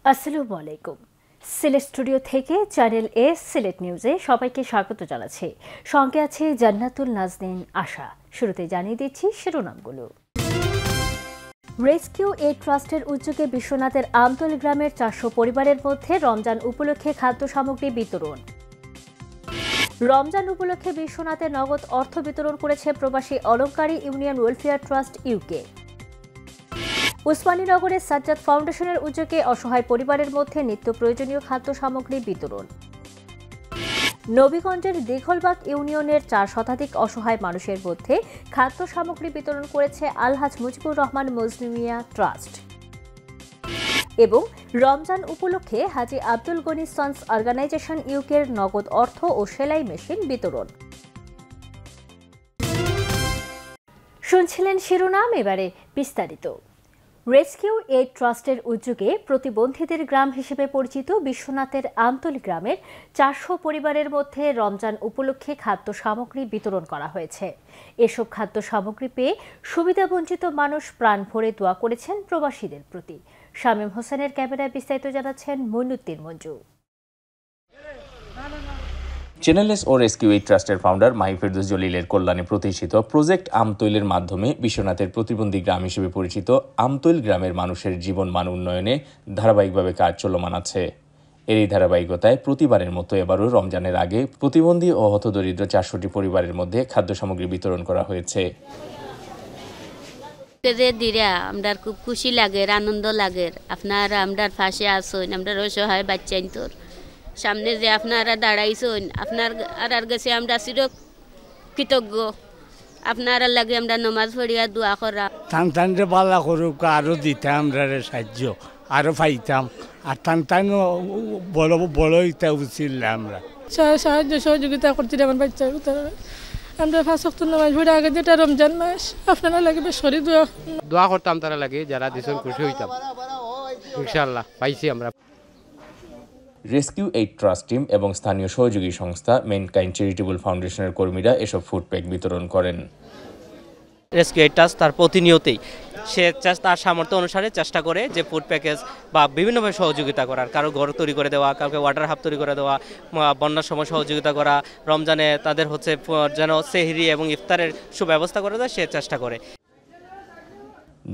আসসালামু আলাইকুম। সিলেট স্টুডিও থেকে চ্যানেল এ সিলেট নিউজে সবাইকে স্বাগত জানাচ্ছি। সঙ্গে আছে জান্নাতুল নাজনীন আশা। শুরুতে জানিয়ে দিচ্ছি শিরোনামগুলো। রেস্কিউ এইড ট্রাস্টের উদ্যোগে বিশ্বনাথের আমতলী গ্রামের 400 পরিবারের মধ্যে রমজান উপলক্ষে খাদ্য সামগ্রী বিতরণ। রমজান উপলক্ষে বিশ্বনাথে নগদ অর্থ বিতরণ করেছে প্রবাসী অলংকারী ইউনিয়ন ওয়েলফেয়ার ট্রাস্ট ইউকে। উসমানীনগরে সাজ্জাদ ফাউন্ডেশনের উদ্যোগে অসহায় পরিবারের মধ্যে নিত্য প্রয়োজনীয় খাদ্য সামগ্রী বিতরণ। নবীগঞ্জের দীঘলবাগ ইউনিয়নের 4 শতাধিক অসহায় মানুষের মধ্যে খাদ্য সামগ্রী বিতরণ করেছে আলহাজ মুজিবুর রহমান মজলুমিয়া ট্রাস্ট। এবং রমজান উপলক্ষে হাজী আব্দুল গনি সন্স অর্গানাইজেশন ইউকের নগদ অর্থ ও সেলাই মেশিন বিতরণ। শুনছিলেন শিরোনাম, এবারে বিস্তারিত। রেস্কিউ এইড ট্রাস্টের উদ্যোগে প্রতিবন্ধীদের গ্রাম হিসেবে পরিচিত বিশ্বনাথের আমতলী গ্রামের 400 পরিবারের মধ্যে রমজান উপলক্ষে খাদ্য সামগ্রী বিতরণ করা হয়েছে। এসব খাদ্য সামগ্রী পেয়ে সুবিধাবঞ্চিত মানুষ প্রাণ ভরে দোয়া করেছেন প্রবাসীদের প্রতি। শামীম হোসেনের ক্যামেরায় বিস্তারিত জানাচ্ছেন মইনুদ্দিন মঞ্জু। চ্যানেলএস ও রেস্কিউ এইড ট্রাস্টের ফাউন্ডার মাহি ফেরদৌস জলিলের কল্যাণে প্রতিষ্ঠিত প্রজেক্ট আমতৈলের মাধ্যমে বিশ্বনাথের প্রতিবন্ধী গ্রাম হিসেবে পরিচিত আমতৈল গ্রামের মানুষের জীবনমান উন্নয়নে ধারাবাহিকভাবে কাজ চলমান আছে। এরই ধারাবাহিকতায় প্রতিবারের মতো এবারও রমজানের আগে প্রতিবন্ধী ও হতদরিদ্র 400টি পরিবারের মধ্যে খাদ্য সামগ্রী বিতরণ করা হয়েছে। আমরা খুব খুশি লাগে, আনন্দ লাগে। আপনারা আমরা পাশে আসুন, আমরা অসহায় বাচ্চাইন তোর সামনে যে আপনারা দাঁড়াইছেন, আপনার কাছে আমরা চির কৃতজ্ঞ। আপনারা লাগে আমরা নমাজ পড়িয়া দোয়া করা। টান যে বালা করুক আরো দিতাম আমরা সাহায্য আরো পাইতাম, আর টান বড় ইটা উচিত আমরা সাহায্য সহযোগিতা করছি আমার বাচ্চা। আমরা 5 ওয়াক্ত নামাজ পড়ে আগে যেটা রমজান মাস, আপনারা লাগে বেশি দোয়া করতাম, তারা লাগে যারা দিছেন খুশি হইতাম। ইনশাআল্লাহ পাইছি আমরা। রেস্কিউ এইড ট্রাস্ট টিম এবং স্থানীয় সহযোগী সংস্থা মেনকাইন্ড চ্যারিটেবল ফাউন্ডেশনের কর্মীরা এসব ফুড প্যাক বিতরণ করেন। রেস্কিউ এইড ট্রাস্ট তার প্রতিনিয়তই সে তার সামর্থ্য অনুসারে চেষ্টা করে যে ফুড প্যাকেজ বা বিভিন্নভাবে সহযোগিতা করার, কারো ঘর তৈরি করে দেওয়া, কাউকে ওয়াটার হাব তৈরি করে দেওয়া, বন্যার সময় সহযোগিতা করা, রমজানে তাদের যেন সেহরি এবং ইফতারের সুব্যবস্থা করে দেয় সে চেষ্টা করে।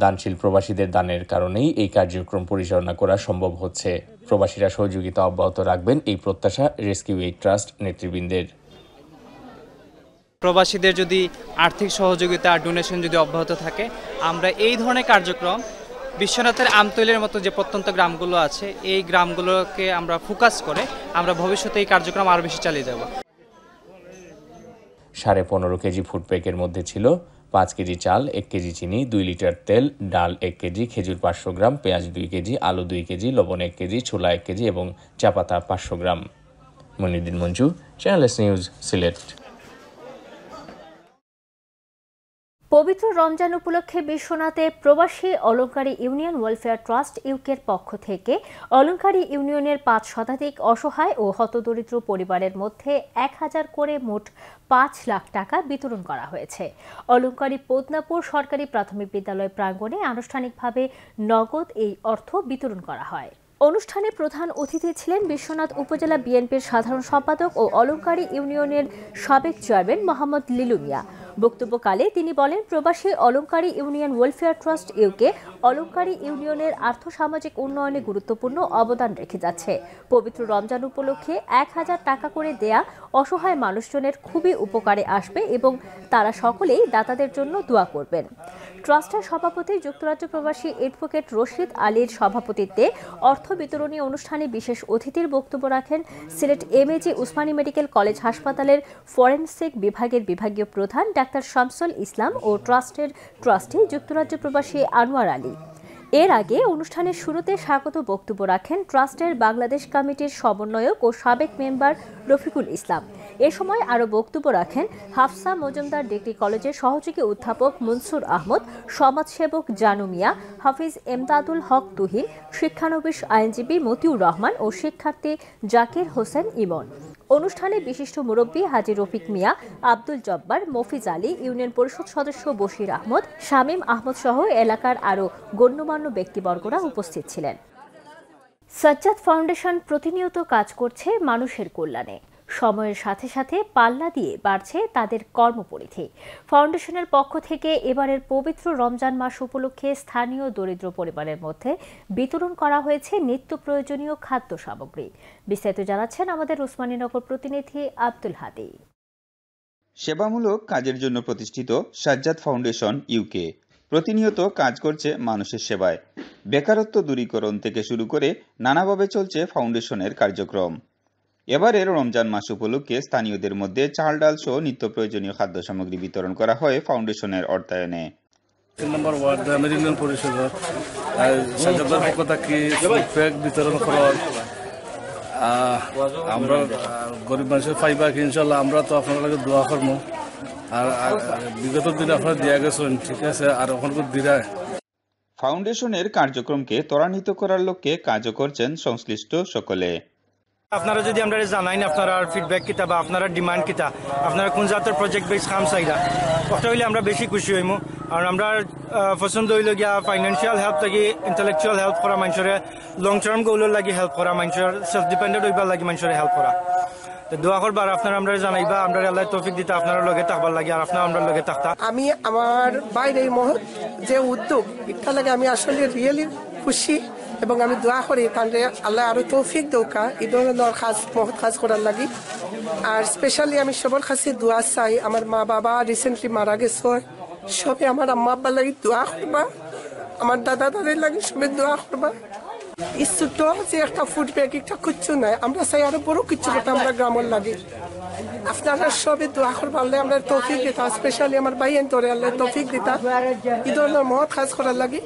দানশীল প্রবাসীদের দানের কারণেই এই কার্যক্রম পরিচালনা করা সম্ভব হচ্ছে। প্রবাসীরা সহযোগিতা অব্যাহত রাখবেন এই প্রত্যাশা রেস্কিউ এইড ট্রাস্ট নেতৃবৃন্দের। প্রবাসীদের যদি আর্থিক সহযোগিতা আর ডোনেশন যদি অব্যাহত থাকে, আমরা এই ধরনের কার্যক্রম বিশ্বনাথের আমতৈলের মতো যে প্রত্যন্ত গ্রামগুলো আছে এই গ্রামগুলোকে আমরা ফোকাস করে আমরা ভবিষ্যতে এই কার্যক্রম আরও বেশি চালিয়ে যাব। 15.5 কেজি ফুড প্যাকের মধ্যে ছিল 5 কেজি চাল, 1 কেজি চিনি, 2 লিটার তেল, ডাল 1 কেজি, খেজুর 500 গ্রাম, পেঁয়াজ 2 কেজি, আলু 2 কেজি, লবণ 1 কেজি, ছোলা 1 কেজি এবং চা পাতা 500 গ্রাম। মইনুদ্দিন মঞ্জু, চ্যানেলএস নিউজ, সিলেট। পবিত্র রমজান উপলক্ষে বিশ্বনাথে প্রবাসী অলংকারী ইউনিয়ন ওয়েলফেয়ার ট্রাস্ট ইউকের পক্ষ থেকে অলংকারী ইউনিয়নের 5 শতাধিক অসহায় ও হতদরিদ্র পরিবারের মধ্যে 1000 করে মোট 5 লাখ টাকা বিতরণ করা হয়েছে। অলংকারী পদ্মাপুর সরকারি প্রাথমিক বিদ্যালয় প্রাঙ্গণে আনুষ্ঠানিকভাবে নগদ এই অর্থ বিতরণ করা হয়। অনুষ্ঠানে প্রধান অতিথি ছিলেন বিশ্বনাথ উপজেলা বিএনপির সাধারণ সম্পাদক ও অলংকারী ইউনিয়নের সাবেক চেয়ারম্যান মোহাম্মদ লিলু মিয়া। বক্তব্যকালে তিনি বলেন, প্রবাসী অলংকারী ইউনিয়ন ওয়েলফেয়ার ট্রাস্ট ইউকে অলংকারী ইউনিয়নের আর্থসামাজিক উন্নয়নে গুরুত্বপূর্ণ অবদান রেখে যাচ্ছে। পবিত্র রমজান উপলক্ষে 1000 টাকা করে দেয়া অসহায় মানুষজনের খুবই উপকারে আসবে এবং তারা সকলেই দাতাদের জন্য দোয়া করবেন। ট্রাস্টের সভাপতি যুক্তরাজ্য প্রবাসী অ্যাডভোকেট রশিদ আলীর সভাপতিত্বে অর্থ বিতরণী অনুষ্ঠানে বিশেষ অতিথির বক্তব্য রাখেন Sylhet MAG Usmani medical college হাসপাতালের ফরেনসিক বিভাগের বিভাগীয় প্রধান ডাক্তার শামসুল ইসলাম ও ট্রাস্টের ট্রাস্টি যুক্তরাজ্য প্রবাসী আনোয়ার আলী। এর আগে অনুষ্ঠানের শুরুতে স্বাগত বক্তব্য রাখেন ট্রাস্টের বাংলাদেশ কমিটির সমন্বয়ক ও সাবেক মেম্বার রফিকুল ইসলাম। এ সময় আরও বক্তব্য রাখেন হাফসা মজুমদার ডিগ্রি কলেজের সহযোগী অধ্যাপক মনসুর আহমদ, সমাজসেবক জানু মিয়া, হাফিজ এমদাদুল হক তুহিন, শিক্ষানবিশ আইনজীবী মতিউর রহমান ও শিক্ষার্থী জাকির হোসেন ইমন। অনুষ্ঠানে বিশিষ্ট মুরব্বী হাজী রফিক মিয়া, আব্দুল জব্বার, মফিজ আলী, ইউনিয়ন পরিষদ সদস্য বশির আহমদ, শামীম আহমদ সহ এলাকার আরও গণ্যমান্য ব্যক্তিবর্গরা উপস্থিত ছিলেন। সাজ্জাদ ফাউন্ডেশন প্রতিনিয়ত কাজ করছে মানুষের কল্যাণে। সময়ের সাথে সাথে পাল্লা দিয়ে বাড়ছে তাদের কর্মপরিধি। ফাউন্ডেশনের পক্ষ থেকে এবারের পবিত্র রমজান মাস উপলক্ষে স্থানীয় দরিদ্র পরিবারের মধ্যে বিতরণ করা হয়েছে নিত্য প্রয়োজনীয় খাদ্য সামগ্রী। বিস্তারিত জানাচ্ছেন আমাদের উসমানীনগর প্রতিনিধি আব্দুল হাদি। সেবামূলক কাজের জন্য প্রতিষ্ঠিত সাজ্জাদ ফাউন্ডেশন ইউকে প্রতিনিয়ত কাজ করছে মানুষের সেবায়। বেকারত্ব দূরীকরণ থেকে শুরু করে নানাভাবে চলছে ফাউন্ডেশনের কার্যক্রম। এবারের রমজান মাস উপলক্ষে স্থানীয়দের মধ্যে চাল ডাল সহ নিত্য প্রয়োজনীয় খাদ্য সামগ্রী বিতরণ করা হয় ফাউন্ডেশনের অর্থায়নে। 3 নম্বর ওয়ার্ড দয়ামির ইউনিয়ন পরিষদের সাজ্জাদের পক্ষ থেকে প্যাক বিতরণ করার আমরা গরিব মানুষের পাইবা ইনশাল্লাহ। আমরা তো আপনার লাগে দোয়া করবো, আর বিগত দিনে আপনারা দিয়া গেছেন, ঠিক আছে, আর এখন দিরা। ফাউন্ডেশনের কার্যক্রমকে ত্বরান্বিত করার লক্ষ্যে কাজও করছেন সংশ্লিষ্ট সকলে। আপনারা যদি আমরা জানাই না আপনারা ফিডব্যাক কিতা বা আপনারা ডিমান্ড কিতা, আপনারা কোন জাতের প্রজেক্ট বেস কাম চাইরা, কথা হইলে আমরা বেশি খুশি হইমু। আর আমরা পছন্দ হইল গিয়া ফাইন্যান্সিয়াল হেল্প লাগি, ইন্টেলেকচুয়াল হেল্প করা, মানুষের লং টার্ম গোলের লাগি হেল্প করা, মানুষের সেলফ ডিপেন্ডেন্ট হইবার লাগি মানুষের হেল্প করা। দোয়া করবার আপনারা আমরা জানাইবা, আমরা আল্লাহ তৌফিক দিতে আপনার লগে থাকবার লাগে, আর আপনারা আমরা লগে থাকতা। আমি আমার বাইরের মহৎ যে উদ্যোগ এটা লাগে আমি আসলে রিয়েলি খুশি, এবং আমি দোয়া করি তাহলে আল্লাহ আরো তৌফিক দৌকা এই ধরনের মহৎ কাজ করার লাগি। আর স্পেশালি আমি সবার কাছে দোয়া চাই, আমার মা বাবা রিসেন্টলি মারা গেছে, সবে আমার আম্মা আব্বার লাগি দোয়া করবা, আমার দাদা দাদির লাগি সবে দোয়া করবা। এই ছোট যে একটা ফুড ব্যাগ একটা কিচ্ছু নাই, আমরা চাই আরো বড় কিছু করতে আমরা গ্রামের লাগে। আপনারা সবে দোয়া করবা, আল্লাহ আমরা তৌফিক দিতা, স্পেশালি আমার ভাই তোরে আল্লাহ তৌফিক দিতা এই ধরনের মহৎ কাজ করার লাগে।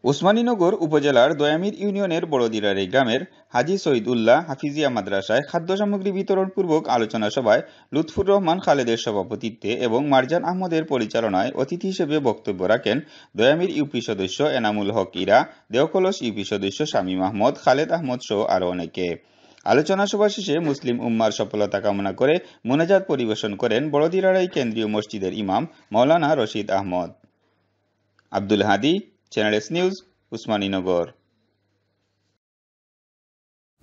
উসমানীনগর উপজেলার দয়ামির ইউনিয়নের বড়দিরারি গ্রামের হাজী সৈয়দুল্লাহ হাফিজিয়া মাদ্রাসায় খাদ্য সামগ্রী বিতরণ পূর্বক আলোচনা সভায় লুৎফুর রহমান খালেদের সভাপতিত্বে এবং মারজান আহমদের পরিচালনায় অতিথি হিসেবে বক্তব্য রাখেন দয়ামির ইউপি সদস্য এনামুল হক ইরা, দেওকলস ইউপি সদস্য শামীম আহমদ, খালেদ আহমদ সহ আরো অনেকে। আলোচনা সভা শেষে মুসলিম উম্মার সফলতা কামনা করে মোনাজাত পরিবেশন করেন বড়দিরাড়াই কেন্দ্রীয় মসজিদের ইমাম Maulana Rashid Ahmed. Abdul Hadi, channel S news, Osmaninagar.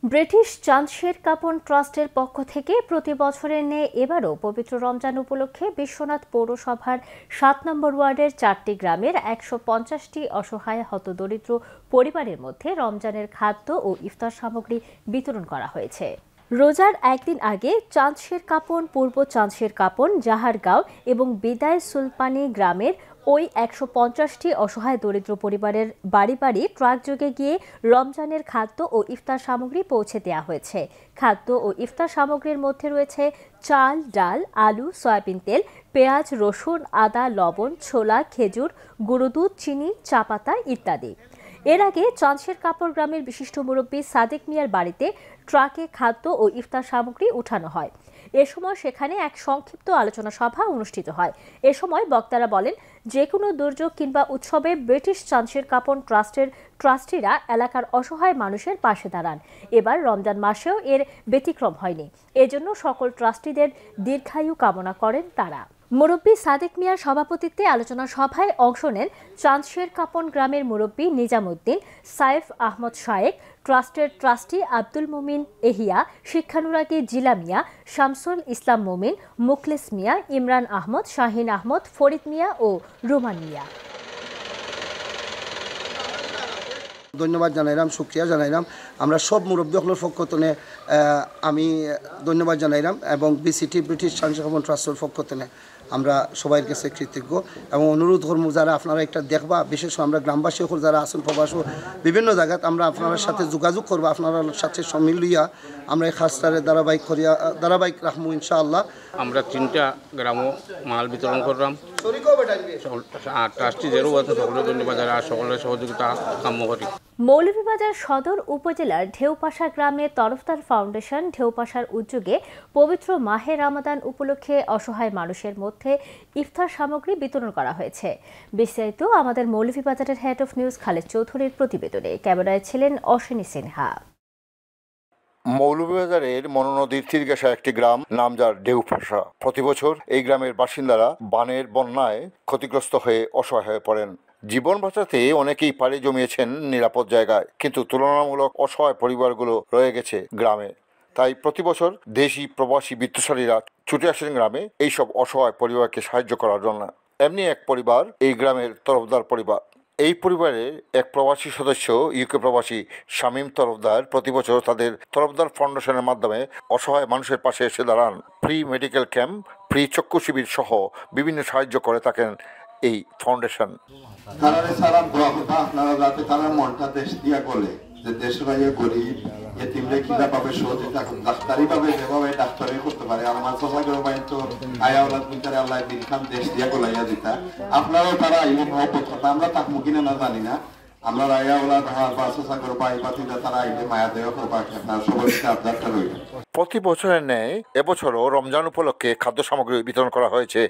British চাঁদশের কাপন ট্রাস্টের পক্ষ থেকে প্রতি বছরের ন্যায় এবারও পবিত্র রমজান উপলক্ষে বিশ্বনাথ পৌরসভার 7 নম্বর ওয়ার্ডের 4টি গ্রামের 150টি অসহায় হতদরিদ্র পরিবারের মধ্যে রমজানের খাদ্য ও ইফতার সামগ্রী বিতরণ করা হয়েছে। রোজার একদিন আগে চাঁদশের কাপন, পূর্ব চাঁদশের কাপন, জাহারগাঁও এবং বিদায় সুলপানি গ্রামের ওই 150টি অসহায় দরিদ্র পরিবারের বাড়ি বাড়ি ট্রাকযোগে গিয়ে রমজানের খাদ্য ও ইফতার সামগ্রী পৌঁছে দেওয়া হয়েছে। খাদ্য ও ইফতার সামগ্রীর মধ্যে রয়েছে চাল, ডাল, আলু, সয়াবিন তেল, পেঁয়াজ, রসুন, আদা, লবণ, ছোলা, খেজুর, গুঁড়ো দুধ, চিনি, চা পাতা ইত্যাদি। এর আগে চাঁদশের কাপড় গ্রামের বিশিষ্ট মুরব্বী সাদেক মিয়ার বাড়িতে ট্রাকে খাদ্য ও ইফতার সামগ্রী উঠানো হয়। এ সময় সেখানে এক সংক্ষিপ্ত আলোচনা সভা অনুষ্ঠিত হয়। এ সময় বক্তারা বলেন, যে কোনো দুর্যোগ কিংবা উৎসবে ব্রিটিশ চাঁদশের কাপড় ট্রাস্টের ট্রাস্টিরা এলাকার অসহায় মানুষের পাশে দাঁড়ান। এবার রমজান মাসেও এর ব্যতিক্রম হয়নি। এজন্য সকল ট্রাস্টিদের দীর্ঘায়ু কামনা করেন তারা। মুরব্বী সাদেক মিয়ার সভাপতিত্বে আলোচনা সভায় অংশ নেন চাঁদশের কাপন গ্রামের মুরব্বী নিজামুদ্দিন, সাইফ আহমদ শায়েক, ট্রাস্টের ট্রাস্টি আব্দুল মুমিন এহিয়া, শিক্ষানুরাগী জিলা মিয়া, শামসুল ইসলাম মুমিন, মুখলেস মিয়া, ইমরান আহমদ, শাহিন আহমদ, ফরিদ মিয়া ও রুমান মিয়া। ধন্যবাদ জানাইলাম, শুক্রিয়া জানাইলাম। আমরা সব মুরব্বীগুলোর পক্ষ থেকে আমি ধন্যবাদ জানাইলাম, এবং বিসিটি ব্রিটিশ চাঁদশের কাপন ট্রাস্টের পক্ষ থেকে আমরা সবাই কাছে কৃতজ্ঞ এবং অনুরোধ করবো যারা আপনারা একটা দেখবা, বিশেষ করে আমরা গ্রামবাসী হল যারা আসুন প্রবাস বিভিন্ন জায়গায় আমরা আপনার সাথে যোগাযোগ করবো, আপনার সাথে সমিল লইয়া আমরা এই খাসটারে ধারাবাহিক রাখবো ইনশাআল্লাহ। আমরা 3টা গ্রামও মাল বিতরণ করলাম, ট্রাস্টিদেরও সকলের ধন্যবাদ, যারা সকলের সহযোগিতা কাম্য করি। মৌলভীবাজার সদর উপজেলার ঢেউপাশা গ্রামে তরফদার ফাউন্ডেশন ঢেউপাশার উদ্যোগে পবিত্র মাহে রমাদান উপলক্ষে অসহায় মানুষের মধ্যে ইফতার সামগ্রী বিতরণ করা হয়েছে। বিস্তারিত আমাদের মৌলভীবাজারের হেড অফ নিউজ খালেদ চৌধুরীর প্রতিবেদনে। ক্যামেরায় ছিলেন অশ্বিনী সিনহা। মৌলভীবাজারের মনোনদীর তীরঘেঁষা একটি গ্রাম, নাম যার ঢেউপাশা। প্রতি বছর এই গ্রামের বাসিন্দারা বানের বন্যায় ক্ষতিগ্রস্ত হয়ে অসহায় হয়ে পড়েন। জীবন বাঁচাতে অনেকেই পাড়ি জমিয়েছেন নিরাপদ জায়গায়, কিন্তু তুলনামূলক অসহায় পরিবারগুলো রয়ে গেছে গ্রামে। তাই প্রতি বছর দেশি প্রবাসী বিত্তশালীরা ছুটে আসেন গ্রামে এইসব অসহায় পরিবারকে সাহায্য করার জন্য। এমনি এক পরিবার এই গ্রামের তরফদার পরিবার। এই পরিবারের এক প্রবাসী সদস্য ইউকে প্রবাসী শামীম তরফদার প্রতি বছর তাদের তরফদার ফাউন্ডেশনের মাধ্যমে অসহায় মানুষের পাশে এসে দাঁড়ান। ফ্রি মেডিকেল ক্যাম্প, ফ্রি চক্ষু শিবির সহ বিভিন্ন সাহায্য করে থাকেন এই ফাউন্ডেশন। আপনারা যাতে তারা মনটা দেশ দিয়া বলে যে দেশ ভাইয়া গরিব এতিমরে কিনা পাবে সহযোগিতা ডাক্তারি পাবে যেভাবে ডাক্তারি করতে পারে আমার চাষা করে পাই তো আয়া ওলাদ মিটারে আল্লাহ দিন খান দেশ দিয়া গোলাইয়া দিতা আপনারাও তারা আইব মহব্বত কথা আমরা তাক মুখিনে না জানি না আমরা আয়া ওলাদ হার বা চাষা করে পাই পাতিটা তারা আইলে মায়া দেওয়া করবা আপনার সবার সাথে আবদারটা রইল। প্রতি বছরের ন্যায় এবছরও রমজান উপলক্ষে খাদ্য সামগ্রী বিতরণ করা হয়েছে।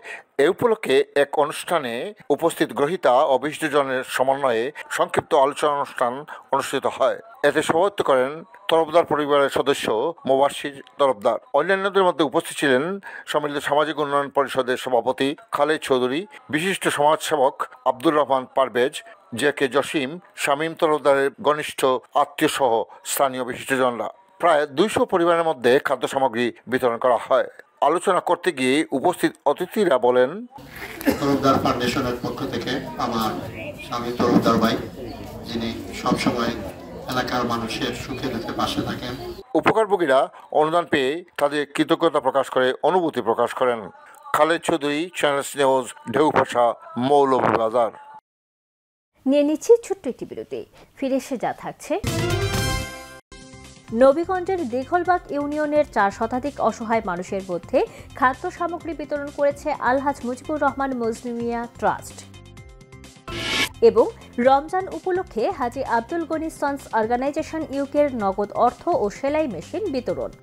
এই উপলক্ষে এক অনুষ্ঠানে উপস্থিত গ্রহীতা ও বিশিষ্টজনের সমন্বয়ে সংক্ষিপ্ত আলোচনা অনুষ্ঠান অনুষ্ঠিত হয়। এতে সভাপতিত্ব করেন তরফদার পরিবারের সদস্য মোবাশির তরফদার। অন্যান্যদের মধ্যে উপস্থিত ছিলেন সম্মিলিত সামাজিক উন্নয়ন পরিষদের সভাপতি খালেদ চৌধুরী, বিশিষ্ট সমাজসেবক আব্দুর রহমান পারভেজ, জে.কে. জসিম, শামীম তরফদারের ঘনিষ্ঠ আত্মীয় সহ স্থানীয় বিশিষ্টজনরা। প্রায় 200 পরিবারের মধ্যে খাদ্য সামগ্রী বিতরণ করা হয়। আলোচনা করতে গিয়ে উপস্থিত অতিথিরা বলেন, তরফদার ফাউন্ডেশনের পক্ষ থেকে আমার স্বামী তরফদার ভাই, যিনি সবসময় এলাকার মানুষের সুখে দুঃখে পাশে থাকেন। উপকারভোগীরা অনুদান পেয়ে তাদের কৃতজ্ঞতা প্রকাশ করে অনুভূতি প্রকাশ করেন। Khaled Chowdhury, channels news, Dheupasha, Moulvibazar. নিয়ে নিচ্ছি ছোট্ট একটি বিরতি, ফিরে এসে যা থাকছে। নবীগঞ্জের দীঘলবাগ ইউনিয়নের 4 শতাধিক অসহায় মানুষের মধ্যে খাদ্য সামগ্রী বিতরণ করেছে আলহাজ মুজিবুর রহমান মজলুমিয়া ট্রাস্ট। এবং রমজান উপলক্ষে হাজী আব্দুল গনি সন্স অর্গানাইজেশন ইউকের নগদ অর্থ ও সেলাই মেশিন বিতরণ।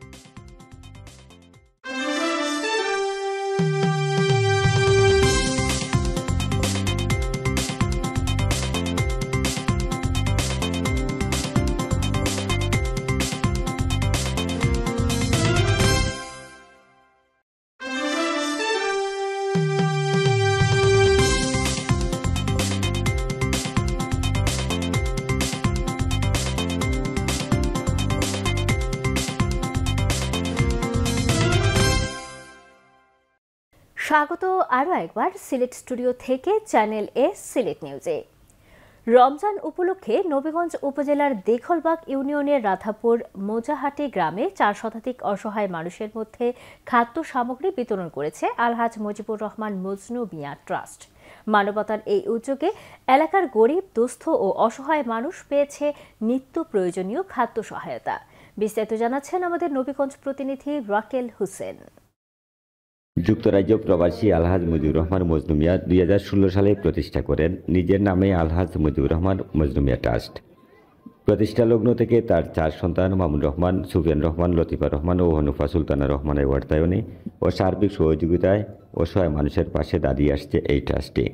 স্বাগত আরও একবার সিলেট স্টুডিও থেকে চ্যানেল এ সিলেট নিউজে। রমজান উপলক্ষে নবীগঞ্জ উপজেলার দীঘলবাগ ইউনিয়নের রাধাপুর মোজাহাটি গ্রামে 4 শতাধিক অসহায় মানুষের মধ্যে খাদ্য সামগ্রী বিতরণ করেছে আলহাজ মুজিবুর রহমান মজলুমিয়া ট্রাস্ট। মানবতার এই উদ্যোগে এলাকার গরিব, দুস্থ ও অসহায় মানুষ পেয়েছে নিত্য প্রয়োজনীয় খাদ্য সহায়তা। বিস্তারিত জানাচ্ছেন আমাদের নবীগঞ্জ প্রতিনিধি রাকেল হোসেন। যুক্তরাজ্য প্রবাসী আলহাজ মুজিবুর রহমান মজলুমিয়া 2016 সালে প্রতিষ্ঠা করেন নিজের নামে আলহাজ মুজিবুর রহমান মজলুমিয়া ট্রাস্ট। প্রতিষ্ঠা লগ্ন থেকে তার 4 সন্তান মামুন রহমান, সুফিয়ান রহমান, লতিফা রহমান ও হনুফা সুলতানা রহমানের অর্থায়নে ও সার্বিক সহযোগিতায় অসহায় মানুষের পাশে দাঁড়িয়ে আসছে এই ট্রাস্টে।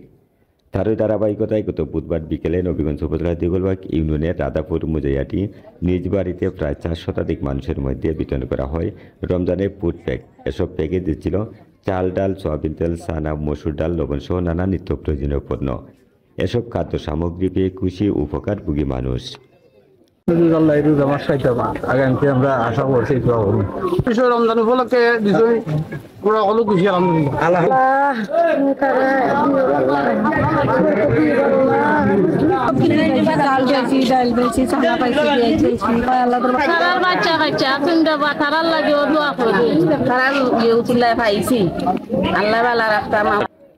তারই ধারাবাহিকতায় গত বুধবার বিকেলে নবীগঞ্জ উপজেলার দীঘলবাগ ইউনিয়নের রাধাপুর মুজাইয়াটি নিজ বাড়িতে প্রায় 4 শতাধিক মানুষের মধ্যে বিতরণ করা হয় রমজানের ফুড প্যাক। এসব প্যাকে দিচ্ছিল চাল, ডাল, সয়াবিন তেল, সানা, মসুর ডাল, লবণ সহ নানা নিত্য প্রয়োজনীয় পণ্য। এসব খাদ্য সামগ্রী পেয়ে খুশি উপকারভোগী মানুষ। আমরা আশা করছি রমজান উপলক্ষে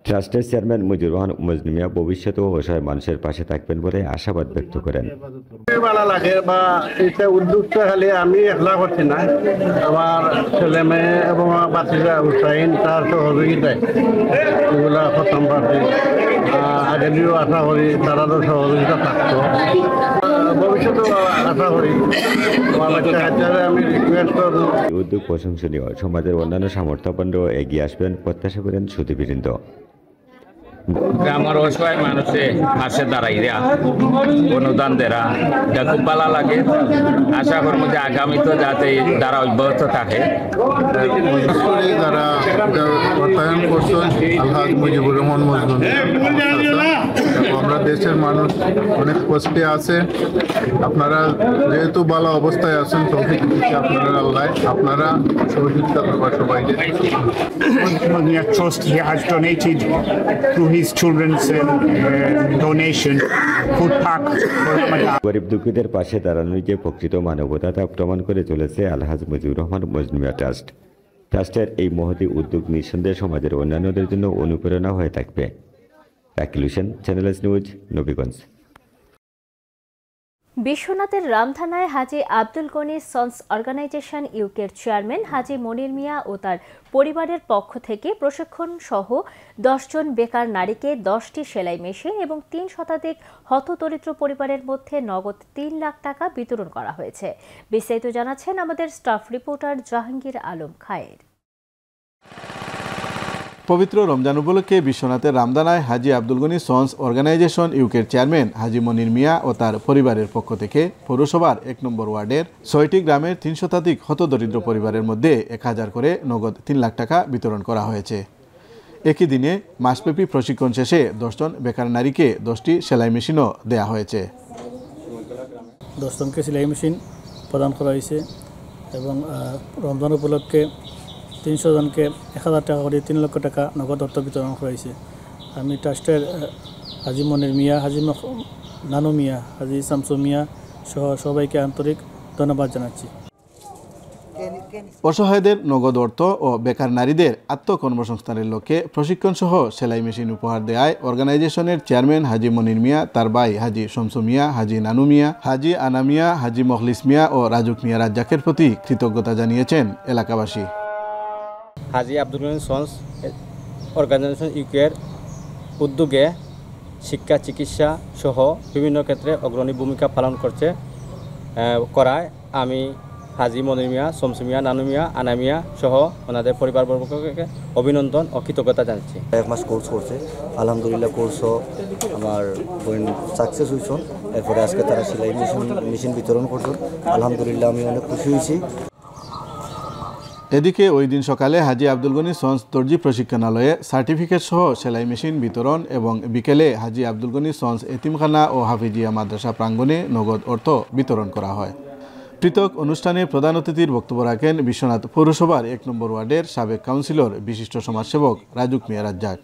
ট্রাস্টের চেয়ারম্যান মুজিবুর রহমান মজলুমিয়া ভবিষ্যতেও অসহায় মানুষের পাশে থাকবেন বলে আশাবাদ ব্যক্ত করেন। ভালো লাগে বা এটা উদ্যোগটা খালি আমি একলা করছি না, আমার ছেলে মেয়ে এবং বাচ্চারা উৎসাহীন তার সহযোগিতায় এগুলা প্রথম পার্টি আগেও আশা করি তারারও সহযোগিতা থাকতো, ভবিষ্যতেও আশা করি। আমি রিকোয়েস্ট করব উদ্যোগ প্রশংসনীয়, সমাজের অন্যান্য সামর্থ্যবানরাও এগিয়ে আসবেন প্রত্যাশা করেন সুধীবৃন্দ। গ্রামের অসহায় মানুষে পাশে দাঁড়াইরা অনুদান দেরা এটা খুব ভালো লাগে। আশা করব যে আগামীতে যাতে দ্বারা অব্যাহত থাকে। যারা অর্থায়ন করছেন আলহাজ মুজিবুর রহমান মজনুন, আমরা দেশের মানুষ অনেক কষ্টে আছে। আপনারা যেহেতু ভালো অবস্থায় আছেন, তৌফিক দিচ্ছে আপনারা আল্লাহ, আপনারা সহযোগিতা করবার সবাইকে। Trust he has donated through his children's donation food pack for Ramadan. গরিব দুঃখীদের পাশে দাঁড়ানোর যে প্রকৃত মানবতা তা প্রমাণ করে চলেছে আলহাজ মুজিবুর রহমান মজনুমিয়া ট্রাস্ট। ট্রাস্টের এই মহতী উদ্যোগ নিঃসন্দেহে সমাজের অন্যান্যদের জন্য অনুপ্রেরণা হয়ে থাকবে। Rakil Hossain, channel S news, Nabiganj. বিশ্বনাথের রামথানায় হাজী আব্দুল গনি সন্স অর্গানাইজেশন ইউকের চেয়ারম্যান হাজী মনির মিয়া ও তার পরিবারের পক্ষ থেকে প্রশিক্ষণ সহ 10 জন বেকার নারীকে 10টি সেলাই মেশিন এবং 3 শতাধিক হতদরিদ্র পরিবারের মধ্যে নগদ 3 লাখ টাকা বিতরণ করা হয়েছে। বিস্তারিত জানাচ্ছেন আমাদের স্টাফ রিপোর্টার জাহাঙ্গীর আলম খায়ের। পবিত্র রমজান উপলক্ষে বিশ্বনাথের রামদানায় হাজী আব্দুল গনি সন্স অর্গানাইজেশন ইউকের চেয়ারম্যান হাজী মনির মিয়া ও তার পরিবারের পক্ষ থেকে পৌরসভার 1 নম্বর ওয়ার্ডের 6টি গ্রামের 3 শতাধিক হতদরিদ্র পরিবারের মধ্যে 1000 করে নগদ 3 লাখ টাকা বিতরণ করা হয়েছে। একই দিনে মাসব্যাপী প্রশিক্ষণ শেষে 10 জন বেকার নারীকে 10টি সেলাই মেশিনও দেওয়া হয়েছে। 10 জনকে সেলাই মেশিন প্রদান করা হয়েছে এবং রমজান উপলক্ষে 300 জনকে 1000 টাকা করে 3 লক্ষ টাকা নগদ অর্থ বিতরণ করা হয়েছে। আমি ট্রাস্টের হাজী মনির মিয়া, হাজী নানু মিয়া, হাজী শামসু মিয়া সহ সবাইকে আন্তরিক ধন্যবাদ জানাচ্ছি। অসহায়দের নগদ অর্থ ও বেকার নারীদের আত্মকর্মসংস্থানের লক্ষ্যে প্রশিক্ষণ সহ সেলাই মেশিন উপহার দেয় অর্গানাইজেশনের চেয়ারম্যান হাজী মনির মিয়া, তার ভাই হাজী শামসু মিয়া, হাজী নানু মিয়া, হাজী আনা মিয়া, হাজী মখলিস মিয়া ও রাজুক মিয়া রাজ্জাকের প্রতি কৃতজ্ঞতা জানিয়েছেন এলাকাবাসী। হাজী আব্দুল গনি সন্স অর্গানাইজেশন ইউকের উদ্যোগে শিক্ষা, চিকিৎসা সহ বিভিন্ন ক্ষেত্রে অগ্রণী ভূমিকা পালন করায় আমি হাজী মনির মিয়া, শামসু মিয়া, নানু মিয়া, আনা মিয়া সহ ওনাদের পরিবারবর্গকে অভিনন্দন ও কৃতজ্ঞতা জানাচ্ছি। 1 মাস কোর্স করছে, আলহামদুলিল্লাহ কোর্সও আমার বোন সাকসেস হয়েছেন। এরপরে আজকে তারা সেলাই মেশিন বিতরণ করছেন, আলহামদুলিল্লাহ আমি অনেক খুশি হয়েছি। এদিকে ওই দিন সকালে হাজী আব্দুল গনি সন্স দর্জি প্রশিক্ষণালয়ে সার্টিফিকেট সহ সেলাই মেশিন বিতরণ এবং বিকেলে হাজী আব্দুল গনি সন্স এতিমখানা ও হাফিজিয়া মাদ্রাসা প্রাঙ্গণে নগদ অর্থ বিতরণ করা হয়। পৃথক অনুষ্ঠানে প্রধান অতিথির বক্তব্য রাখেন বিশ্বনাথ পৌরসভার 1 নম্বর ওয়ার্ডের সাবেক কাউন্সিলর বিশিষ্ট সমাজসেবক রাজুক মিয়া রাজ্জাক,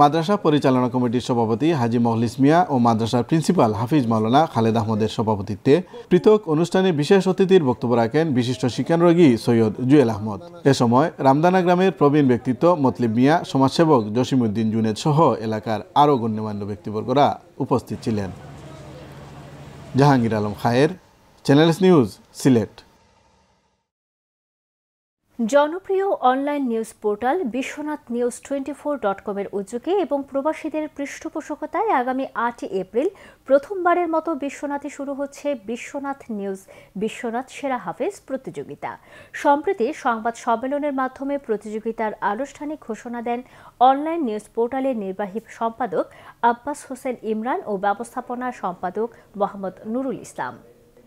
মাদ্রাসা পরিচালনা কমিটির সভাপতি হাজী মখলিস মিয়া ও মাদ্রাসার প্রিন্সিপাল হাফিজ মাওলানা খালেদ আহমদের সভাপতিত্বে। পৃথক অনুষ্ঠানে বিশেষ অতিথির বক্তব্য রাখেন বিশিষ্ট শিক্ষানরোগী সৈয়দ জুয়েল আহমদ। এ সময় রামদানা গ্রামের প্রবীণ ব্যক্তিত্ব মতলিব মিয়া, সমাজসেবক জসিমউদ্দিন জুনেদ সহ এলাকার আরও গণ্যমান্য ব্যক্তিবর্গরা উপস্থিত ছিলেন। জাহাঙ্গীর আলম খায়ের, চ্যানেল এস নিউজ, সিলেট। জনপ্রিয় online news portal Biswanath news 24.com এর উদ্যোগে এবং প্রবাসীদের পৃষ্ঠপোষকতায় আগামী 8 এপ্রিল প্রথমবারের মতো বিশ্বনাথে শুরু হচ্ছে বিশ্বনাথ নিউজ বিশ্বনাথ সেরা হাফেজ প্রতিযোগিতা। সম্প্রতি সংবাদ সম্মেলনের মাধ্যমে প্রতিযোগিতার আনুষ্ঠানিক ঘোষণা দেন অনলাইন নিউজ পোর্টালের নির্বাহী সম্পাদক আব্বাস হোসেন ইমরান ও ব্যবস্থাপনা সম্পাদক মোহাম্মদ নুরুল ইসলাম।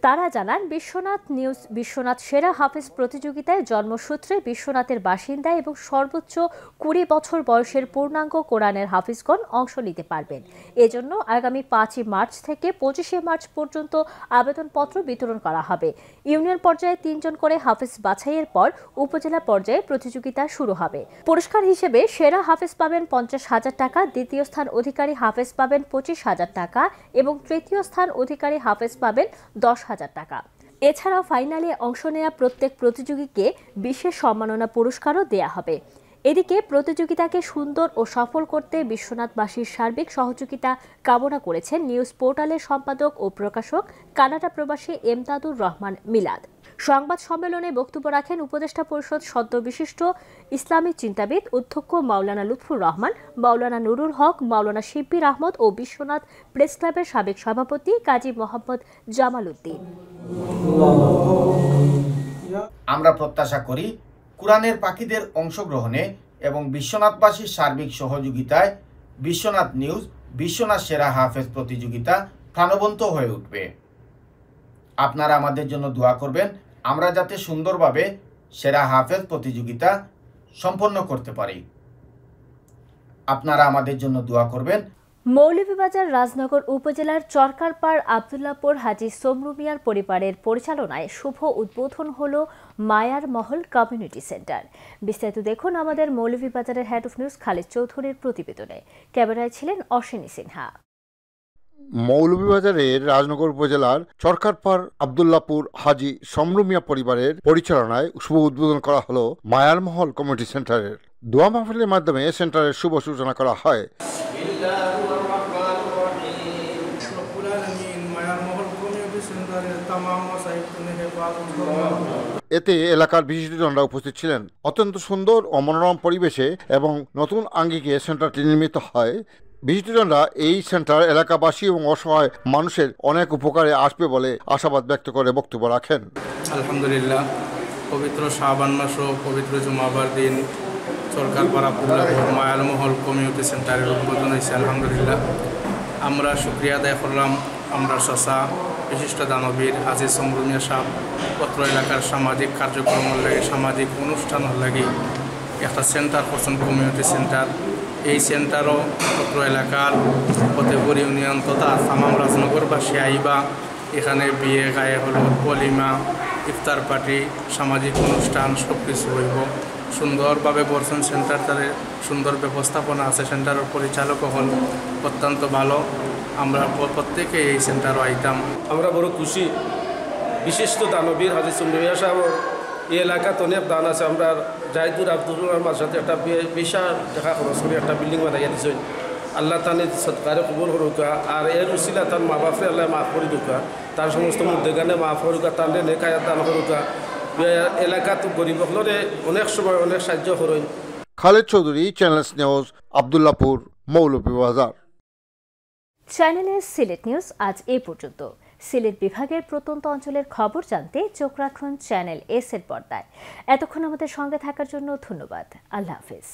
তারা জানান, বিশ্বনাথ নিউজ বিশ্বনাথ সেরা হাফেজ প্রতিযোগিতায় জন্মসূত্রে বিশ্বনাথের বাসিন্দা এবং সর্বোচ্চ 20 বছর বয়সের পূর্ণাঙ্গ কোরআনের হাফিজগণ অংশ নিতে পারবেন। এজন্য আগামী 5 মার্চ থেকে 25 মার্চ পর্যন্ত আবেদনপত্র বিতরণ করা হবে। ইউনিয়ন পর্যায়ে 3 জন করে হাফেজ বাছাইয়ের পর উপজেলা পর্যায়ে প্রতিযোগিতা শুরু হবে। পুরস্কার হিসেবে সেরা হাফেজ পাবেন 50,000 টাকা, দ্বিতীয় স্থান অধিকারী হাফেজ পাবেন 25,000 টাকা এবং তৃতীয় স্থান অধিকারী হাফেজ পাবেন 10,000 টাকা। এছাড়াও ফাইনালে অংশ নেওয়া প্রত্যেক প্রতিযোগীকে বিশেষ সম্মাননা পুরস্কারও দেয়া হবে। এদিকে প্রতিযোগিতাকে সুন্দর ও সফল করতে বিশ্বনাথবাসীর সার্বিক সহযোগিতা কামনা করেছেন নিউজ পোর্টালের সম্পাদক ও প্রকাশক কানাডা প্রবাসী এমদাদুর রহমান মিলাদ। সংবাদ সম্মেলনে বক্তব্য রাখেন উপদেষ্টা পরিষদ সদ্য বিশিষ্ট ইসলামী চিন্তাবিদ অধ্যক্ষ মাওলানা লুৎফুর রহমান, মাওলানা নুরুল হক, মাওলানা শিব্বির আহমদ ও বিশ্বনাথ প্রেস ক্লাবের সাবেক সভাপতি কাজী মোহাম্মদ জামাল উদ্দিন। আমরা প্রত্যাশা করি কোরআনের পাখিদের অংশগ্রহণে এবং বিশ্বনাথবাসীর সার্বিক সহযোগিতায় বিশ্বনাথ নিউজ বিশ্বনাথ সেরা হাফেজ প্রতিযোগিতা প্রাণবন্ত হয়ে উঠবে। আপনারা আমাদের জন্য দোয়া করবেন, আমরা যাতে সুন্দরভাবে সেরা হাফেজ প্রতিযোগিতা সম্পন্ন করতে পারি। আপনারা আমাদের জন্য দোয়া করবেন। মৌলভীবাজার রাজনগর উপজেলার চরকারপাড় আবদুল্লাপুর হাজী সোমরু মিয়ার পরিবারের পরিচালনায় শুভ উদ্বোধন হল মায়ার মহল কমিউনিটি সেন্টার। বিস্তারিত দেখুন আমাদের মৌলভীবাজারের হেড অফ নিউজ খালিদ চৌধুরীর প্রতিবেদনে। ক্যামেরায় ছিলেন অশ্বিনী সিনহা। মৌলভীবাজারের রাজনগর উপজেলার চরকারপাড় আবদুল্লাপুর হাজী সোমরু মিয়া পরিবারের পরিচালনায় শুভ উদ্বোধন করা হলো মায়ার মহল কমিউনিটি সেন্টারের। দোয়া মাহফিলের মাধ্যমে সেন্টারের শুভ সূচনা করা হয়। এতে এলাকার বিশিষ্টজনরা উপস্থিত ছিলেন। অত্যন্ত সুন্দর ও মনোরম পরিবেশে এবং নতুন আঙ্গিকে সেন্টারটি নির্মিত হয়। বিশিষ্টজনরা এই সেন্টার এলাকাবাসী এবং অসহায় মানুষের অনেক উপকারে আসবে বলে আশাবাদ ব্যক্ত করে বক্তব্য রাখেন। আলহামদুলিল্লাহ, পবিত্র শাবান মাস ও পবিত্র জুমাবার দিন চরকারপাড় আবদুল্লাপুর মায়ার মহল কমিউনিটি সেন্টারের উদ্বোধন হয়েছে। আলহামদুলিল্লাহ, আমরা শুকরিয়া আদায় করলাম আমরা চাচা বিশিষ্ট দানবীর হাজী সোমরু মিয়া সাহেব পত্র এলাকার সামাজিক কার্যক্রমের লাগে সামাজিক অনুষ্ঠানের লাগে একটা সেন্টার করছেন, কমিউনিটি সেন্টার। এই সেন্টারও পত্র এলাকার ফতেপুর ইউনিয়ন তথা তামাম রাজনগরবাসী আইবা এখানে বিয়ে, গায়ে হলুদ, পলিমা, ইফতার পার্টি, সামাজিক অনুষ্ঠান সব কিছু হইব। সুন্দরভাবে বর্ষণ সেন্টার তাদের সুন্দর ব্যবস্থাপনা আছে। সেন্টারের পরিচালক হল অত্যন্ত ভালো। আমরা প্রত্যেকে এই সেন্টারও আইতাম। আমরা বড় খুশি। বিশিষ্ট দানবীর হাজী সোমরু মিয়া সাহেব এই এলাকাত অনেক দান আছে। আমরা জাহিদুর আব্দুল্লাহর মাঝে একটা বিশাল টাকা খরচ করে একটা বিল্ডিং বানাইয়া দিয়েছেন। আল্লাহ তানে সৎকারে কবুল করুকা, আর এর উসিলা তার মা বাপে আল্লাহ মাফ করে দুকা, তার সমস্ত মুদ্দেগানে মাফ করুকা, তার নেকায়াত দান করুকা। এলাকাত গরিব হলরে অনেক সময় অনেক সাহায্য করেন। Khaled Chowdhury, channel news, Abdullapur, Moulvibazar. Channel Sylhet news আজ এই পর্যন্ত। সিলেট বিভাগের প্রত্যন্ত অঞ্চলের খবর জানতে চোখ রাখুন চ্যানেল এস এর পর্দায়। এতক্ষণ আমাদের সঙ্গে থাকার জন্য ধন্যবাদ। আল্লাহ হাফেজ।